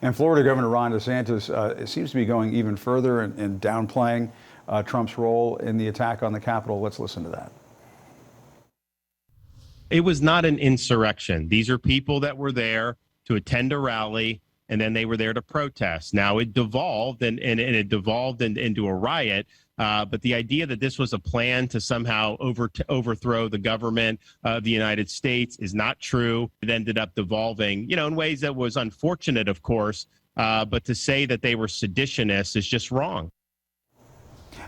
And Florida Governor Ron DeSantis seems to be going even further in downplaying Trump's role in the attack on the Capitol. Let's listen to that. It was not an insurrection. These are people that were there to attend a rally, and then they were there to protest. Now it devolved and it devolved into a riot. But the idea that this was a plan to somehow overthrow the government of the United States is not true. It ended up devolving, in ways that was unfortunate, of course. But to say that they were seditionists is just wrong.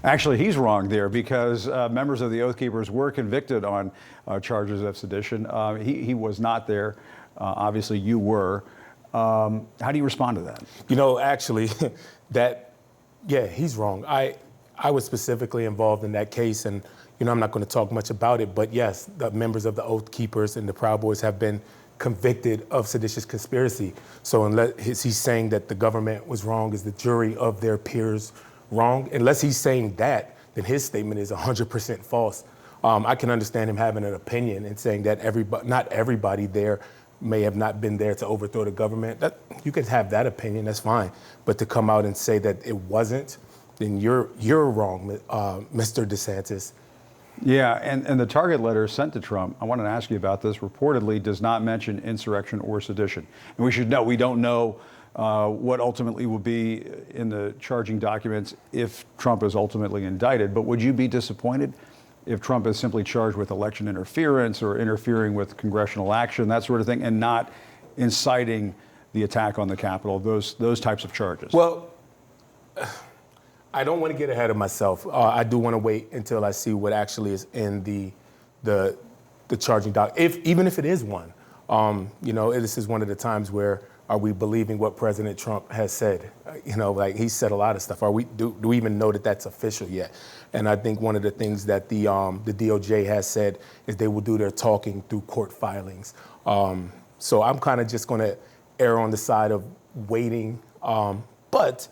Actually, he's wrong there because members of the Oath Keepers were convicted on charges of sedition. He was not there. Obviously, you were. How do you respond to that? Actually, he's wrong. I was specifically involved in that case, and I'm not going to talk much about it, but yes, the members of the Oath Keepers and the Proud Boys have been convicted of seditious conspiracy. So unless he's saying that the government was wrong, is the jury of their peers wrong? Unless he's saying that, then his statement is 100% false. I can understand him having an opinion and saying that not everybody there may have not been there to overthrow the government. You could have that opinion, that's fine. But to come out and say that it wasn't, then you're wrong, Mr. DeSantis. Yeah, and the target letter sent to Trump, I wanted to ask you about this, reportedly does not mention insurrection or sedition. And we should know, we don't know what ultimately will be in the charging documents if Trump is ultimately indicted. But would you be disappointed if Trump is simply charged with election interference or interfering with congressional action, that sort of thing, and not inciting the attack on the Capitol, those types of charges? Well, I don't want to get ahead of myself. I do want to wait until I see what actually is in the charging doc, even if it is one. This is one of the times where are we believing what President Trump has said? He said a lot of stuff. Do we even know that that's official yet? And I think one of the things that the DOJ has said is they will do their talking through court filings. So I'm kind of just going to err on the side of waiting. But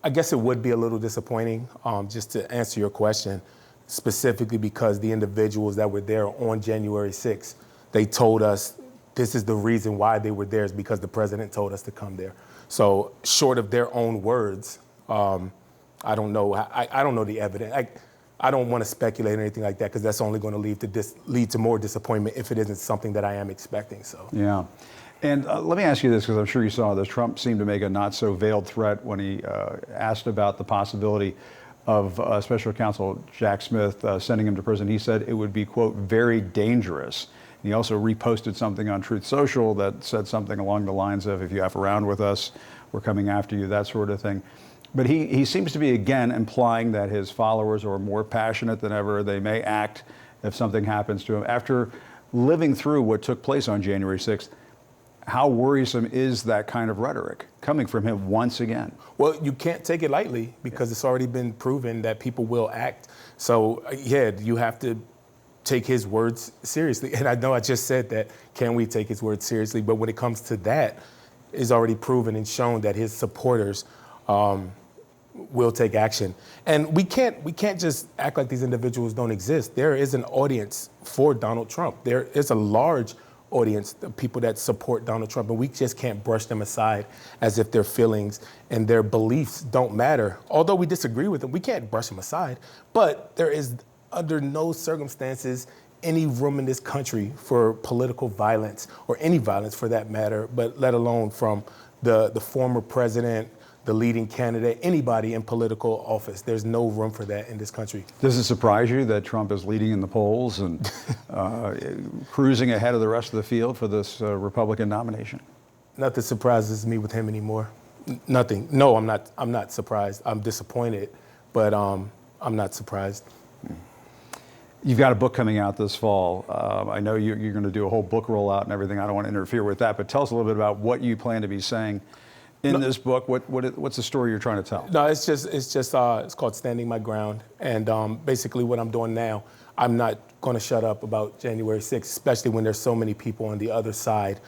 I guess it would be a little disappointing, just to answer your question, specifically because the individuals that were there on January 6th, they told us this is the reason why they were there is because the president told us to come there. So short of their own words, I don't know. I don't know the evidence. I don't want to speculate or anything like that because that's only going to lead to more disappointment if it isn't something that I am expecting. So yeah. And let me ask you this, because I'm sure you saw this. Trump seemed to make a not so veiled threat when he asked about the possibility of Special Counsel Jack Smith sending him to prison. He said it would be, quote, very dangerous. And he also reposted something on Truth Social that said something along the lines of, if you F around with us, we're coming after you, that sort of thing. But he seems to be, again, implying that his followers are more passionate than ever. They may act if something happens to him. After living through what took place on January 6th, how worrisome is that kind of rhetoric coming from him once again? Well, you can't take it lightly because it's already been proven that people will act. So, you have to take his words seriously. And I know I just said that, can we take his words seriously? But when it comes to that, it's already proven and shown that his supporters will take action. And we can't just act like these individuals don't exist. There is an audience for Donald Trump. There is a large audience of people that support Donald Trump, and we just can't brush them aside as if their feelings and their beliefs don't matter. Although we disagree with them, we can't brush them aside. But there is, under no circumstances, any room in this country for political violence, or any violence for that matter, but let alone from the former president, the leading candidate, anybody in political office. There's no room for that in this country. Does it surprise you that Trump is leading in the polls and cruising ahead of the rest of the field for this Republican nomination? Nothing surprises me with him anymore. Nothing. No, I'm not surprised. I'm disappointed, but I'm not surprised. You've got a book coming out this fall. I know you're going to do a whole book rollout and everything. I don't want to interfere with that, but tell us a little bit about what you plan to be saying in this book. What's the story you're trying to tell? No, it's called Standing My Ground. And basically what I'm doing now, I'm not going to shut up about January 6th, especially when there's so many people on the other side.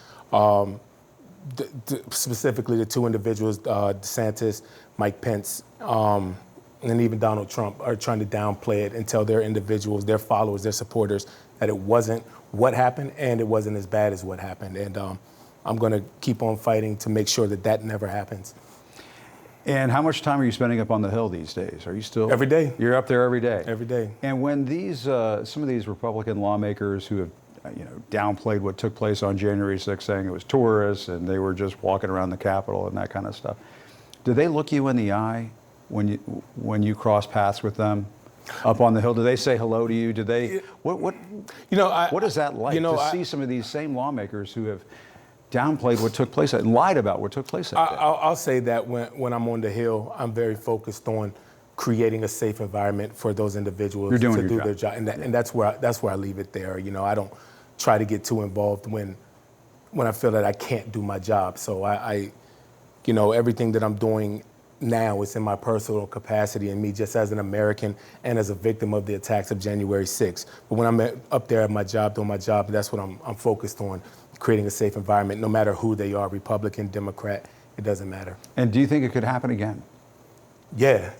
Specifically the two individuals, DeSantis, Mike Pence, and even Donald Trump are trying to downplay it and tell their individuals, their followers, their supporters that it wasn't what happened and it wasn't as bad as what happened. And I'm going to keep on fighting to make sure that that never happens. And how much time are you spending up on the Hill these days? Are you still Every day. You're up there every day. Every day. And when these some of these Republican lawmakers who have downplayed what took place on January 6th, saying it was tourists and they were just walking around the Capitol and that kind of stuff, do they look you in the eye when you cross paths with them up on the Hill? Do they say hello to you? Do they what what is that like to see some of these same lawmakers who have downplayed what took place and lied about what took place that day? I'll say that when I'm on the Hill, I'm very focused on creating a safe environment for those individuals You're doing to your do job. their job, and that's where I leave it there. I don't try to get too involved when I feel that I can't do my job. So I everything that I'm doing now is in my personal capacity and me just as an American and as a victim of the attacks of January 6th. But when I'm up there at my job, doing my job, that's what I'm focused on, creating a safe environment, no matter who they are, Republican, Democrat, it doesn't matter. And do you think it could happen again? Yeah,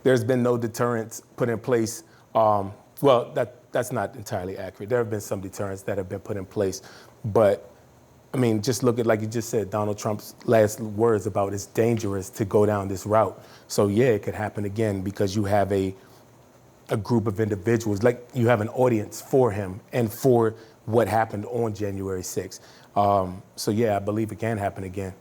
there's been no deterrents put in place. Well, that's not entirely accurate. There have been some deterrents that have been put in place, but I mean, just look at, like you just said, Donald Trump's last words about it's dangerous to go down this route. So yeah, it could happen again because you have a group of individuals, like you have an audience for him and for what happened on January 6th. So yeah, I believe it can happen again.